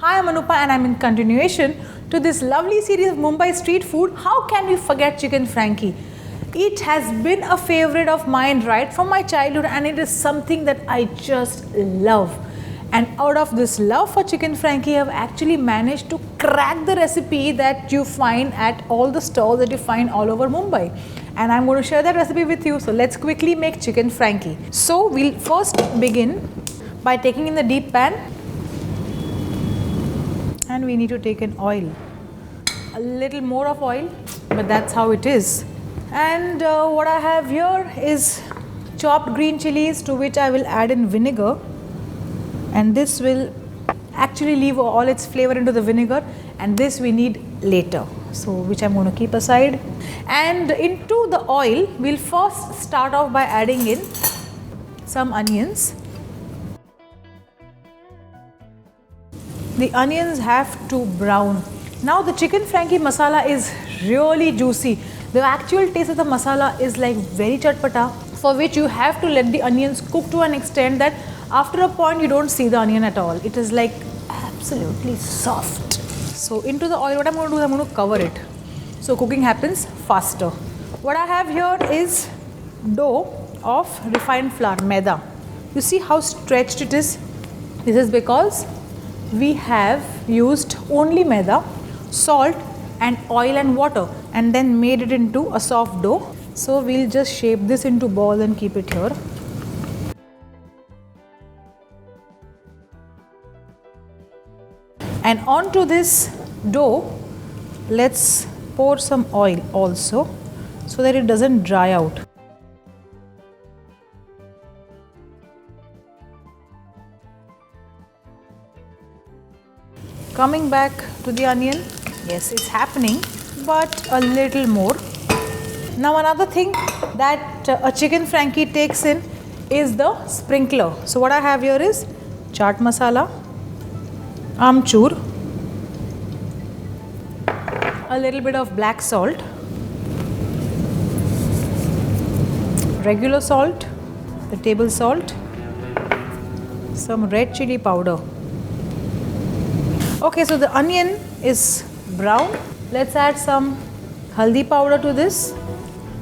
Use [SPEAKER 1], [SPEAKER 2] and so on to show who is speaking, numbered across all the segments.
[SPEAKER 1] Hi, I'm Anupa and I'm in continuation to this lovely series of Mumbai street food. How can we forget Chicken Frankie? It has been a favorite of mine right from my childhood and it is something that I just love. And out of this love for Chicken Frankie, I've actually managed to crack the recipe that you find at all the stalls that you find all over Mumbai. And I'm going to share that recipe with you. So let's quickly make Chicken Frankie. So we'll first begin by taking in the deep pan. And we need to take in oil, a little more of oil, but that's how it is. And what I have here is chopped green chillies, to which I will add in vinegar, and this will actually leave all its flavor into the vinegar, and this we need later, so which I'm going to keep aside. And into the oil we'll first start off by adding in some onions. The onions have to brown. Now the Chicken Frankie masala is really juicy. The actual taste of the masala is like very chatpata, for which you have to let the onions cook to an extent that after a point you don't see the onion at all. It is like absolutely soft. So into the oil, what I'm going to do is I'm going to cover it, so cooking happens faster. What I have here is dough of refined flour, maida. You see how stretched it is? This is because we have used only maida, salt and oil and water, and then made it into a soft dough. So we'll just shape this into balls and keep it here. And onto this dough, let's pour some oil also, so that it doesn't dry out. Coming back to the onion, yes, it's happening, but a little more. Now another thing that a Chicken Frankie takes in is the sprinkler. So what I have here is chaat masala, amchur, a little bit of black salt, regular salt, the table salt, some red chilli powder. Okay, so the onion is brown. Let's add some haldi powder to this,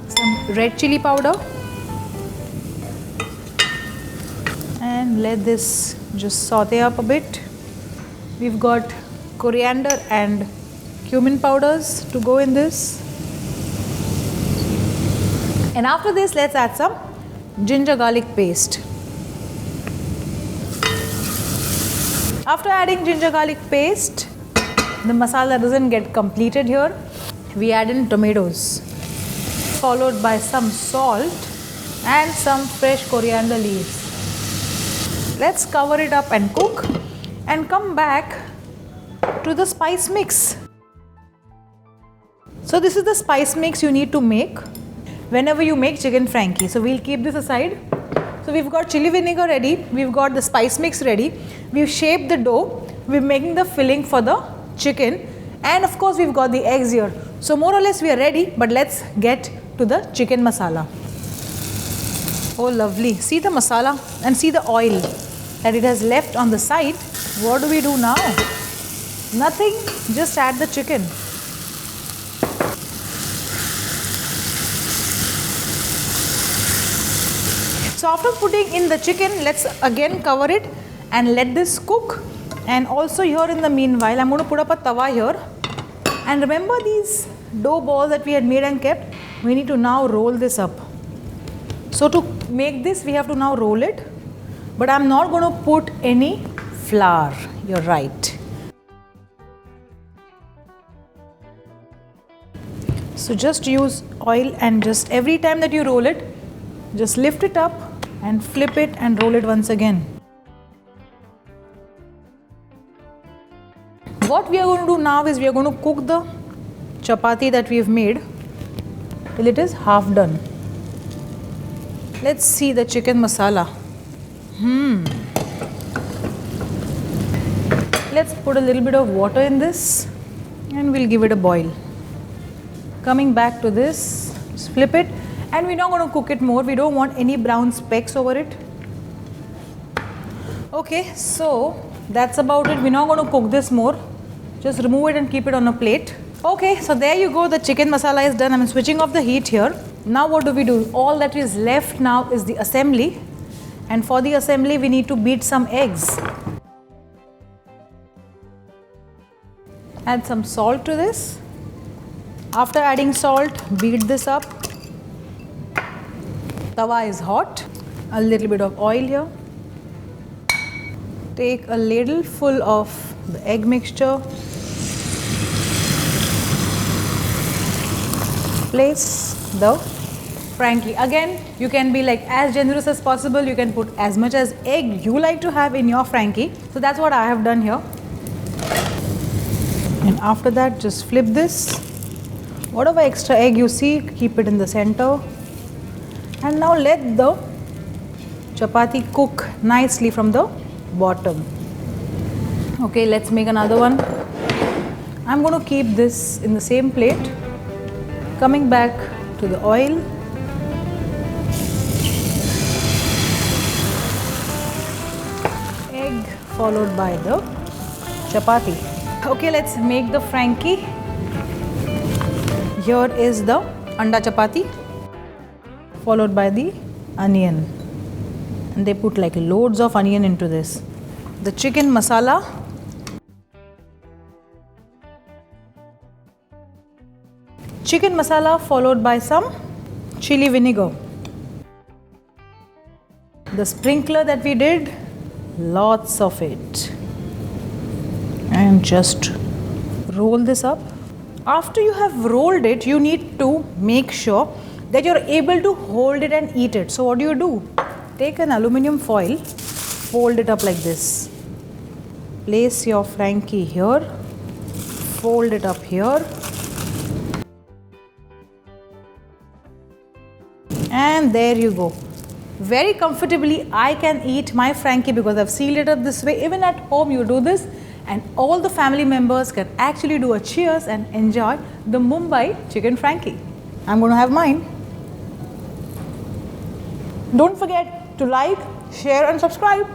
[SPEAKER 1] some red chili powder, and let this just saute up a bit. We've got coriander and cumin powders to go in this. And after this, let's add some ginger garlic paste. After adding ginger garlic paste, the masala doesn't get completed here. We add in tomatoes, followed by some salt and some fresh coriander leaves. Let's cover it up and cook, and come back to the spice mix. So this is the spice mix you need to make whenever you make Chicken Frankie. So we'll keep this aside. So we've got chili vinegar ready, we've got the spice mix ready, we've shaped the dough, we're making the filling for the chicken, and of course we've got the eggs here. So more or less we are ready, but let's get to the chicken masala. Oh lovely, see the masala and see the oil that it has left on the side. What do we do now? Nothing, just add the chicken. So after putting in the chicken, let's again cover it and let this cook. And also here in the meanwhile, I'm going to put up a tawa here. And remember these dough balls that we had made and kept? We need to now roll this up. So to make this, we have to now roll it. But I'm not going to put any flour. You're right. So just use oil, and just every time that you roll it, just lift it up and flip it and roll it once again. What we are going to do now is we are going to cook the chapati that we have made till it is half done. Let's see the chicken masala. Let's put a little bit of water in this and we'll give it a boil. Coming back to this, just flip it. And we're not going to cook it more. We don't want any brown specks over it. Okay, so That's about it. We're not going to cook this more. Just remove it and keep it on a plate. Okay, so there you go. The chicken masala is done. I'm switching off the heat here. Now what do? All that is left now is the assembly. And for the assembly, we need to beat some eggs. Add some salt to this. After adding salt, beat this up. Tawa is hot. A little bit of oil here. Take a ladle full of the egg mixture. Place the Frankie. Again, you can be like as generous as possible. You can put as much as egg you like to have in your Frankie. So that's what I have done here. And after that, just flip this. Whatever extra egg you see, keep it in the center. And now let the chapati cook nicely from the bottom. Okay, let's make another one. I'm going to keep this in the same plate. Coming back to the oil. Egg followed by the chapati. Okay, let's make the Frankie. Here is the anda chapati followed by the onion. And they put like loads of onion into this. The chicken masala. Chicken masala followed by some chili vinegar. The sprinkler that we did, lots of it. And just roll this up. After you have rolled it, you need to make sure that you're able to hold it and eat it. So what do? Take an aluminium foil, fold it up like this. Place your Frankie here, fold it up here. And there you go. Very comfortably, I can eat my Frankie because I've sealed it up this way. Even at home, you do this. And all the family members can actually do a cheers and enjoy the Mumbai Chicken Frankie. I'm going to have mine. Don't forget to like, share and subscribe.